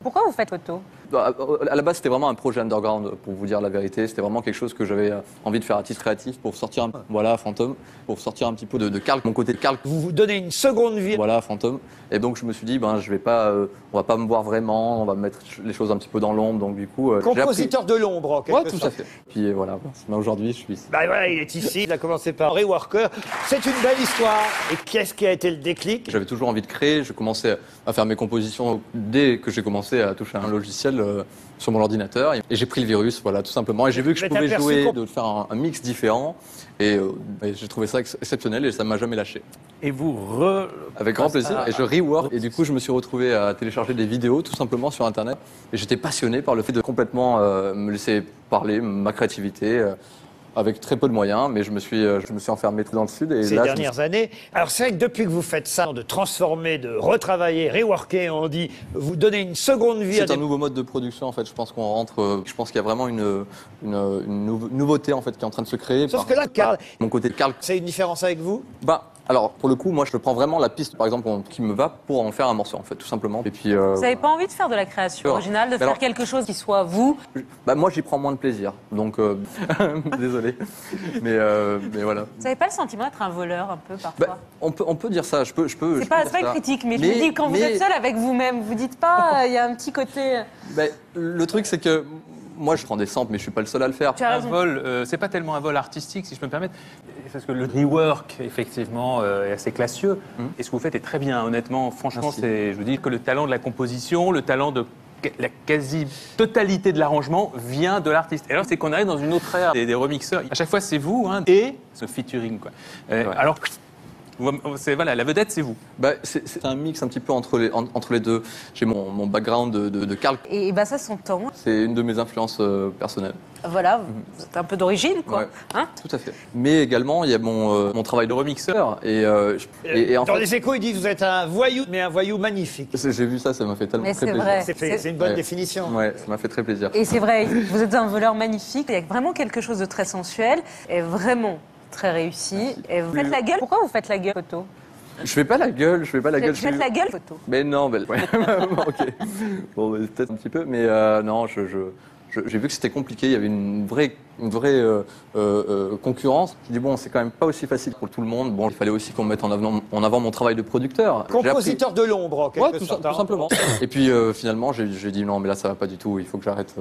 Pourquoi vous faites photo? À la base, c'était vraiment un projet underground, pour vous dire la vérité. C'était vraiment quelque chose que j'avais envie de faire à titre créatif pour sortir voilà, Fantôme, pour sortir un petit peu de calque, mon côté calque. Vous vous donnez une seconde vie. Voilà, Fantôme. Et donc, je me suis dit, je vais pas, on va pas me voir vraiment, on va mettre les choses un petit peu dans l'ombre. Donc, du coup, compositeur de l'ombre, en quelque sorte. Ouais, tout à fait. Puis voilà, aujourd'hui, je suis ici. Voilà, il est ici. Il a commencé par Reworker. C'est une belle histoire. Et qu'est-ce qui a été le déclic? J'avais toujours envie de créer. Je commençais à faire mes compositions dès que j'ai commencé à toucher à un logiciel sur mon ordinateur. Et j'ai pris le virus, voilà, tout simplement. Et j'ai vu que je pouvais jouer, de faire un mix différent. Et j'ai trouvé ça exceptionnel et ça ne m'a jamais lâché. Et vous Avec grand plaisir. Et je rework. Et du coup, je me suis retrouvé à télécharger des vidéos tout simplement sur Internet. Et j'étais passionné par le fait de complètement me laisser parler, ma créativité. Avec très peu de moyens, mais je me suis enfermé tout dans le sud. Et ces dernières années. Alors c'est vrai que depuis que vous faites ça, de transformer, de retravailler, reworker, on dit, vous donnez une seconde vie à C'est un nouveau mode de production en fait. Je pense qu'on rentre. Je pense qu'il y a vraiment une nouveauté en fait qui est en train de se créer. Sauf que là, Karl, mon côté calque. C'est une différence avec vous? Alors, pour le coup, moi, je prends vraiment la piste, par exemple, qui me va pour en faire un morceau, en fait, tout simplement. Et puis, vous n'avez pas envie de faire de la création originale, de faire quelque chose qui soit vous? Moi, j'y prends moins de plaisir, donc désolé. Mais voilà. Vous n'avez pas le sentiment d'être un voleur un peu parfois? On peut dire ça. C'est pas une critique, mais je me dis quand vous êtes seul avec vous-même, vous dites pas, il y a un petit côté. Le truc, c'est que. Moi, je prends des samples, mais je suis pas le seul à le faire. Un vol, c'est pas tellement un vol artistique, si je peux me permettre, parce que le rework, effectivement, est assez classieux. Et ce que vous faites est très bien, honnêtement. Franchement, je vous dis que le talent de la composition, le talent de la quasi-totalité de l'arrangement vient de l'artiste. Et alors, c'est qu'on arrive dans une autre ère des remixeurs. À chaque fois, c'est vous, et ce featuring, quoi. Alors. Voilà, la vedette, c'est vous. C'est un mix un petit peu entre les deux. J'ai mon background de calque. Et ça, son temps. C'est une de mes influences personnelles. Voilà, vous êtes un peu d'origine, quoi. Ouais, tout à fait. Mais également, il y a mon travail de remixeur. Et dans fait, les échos, ils disent que vous êtes un voyou, mais un voyou magnifique. J'ai vu ça m'a fait tellement très plaisir. C'est une bonne définition. Ouais, ça m'a fait très plaisir. Et c'est vrai, vous êtes un voleur magnifique. Il y a vraiment quelque chose de très sensuel et vraiment très réussi. Et vous faites la gueule. Pourquoi vous faites la gueule photo? Je fais pas la gueule, je fais pas la gueule. Vous faites la gueule photo? Mais non, ok. Bon, peut-être un petit peu, mais non, j'ai vu que c'était compliqué. Il y avait une vraie concurrence. Je dis bon, c'est quand même pas aussi facile pour tout le monde. Bon, il fallait aussi qu'on mette en avant mon travail de producteur. Compositeur de l'ombre, en quelque sorte. Tout simplement. Et puis finalement, j'ai dit non, mais là, ça va pas du tout. Il faut que j'arrête.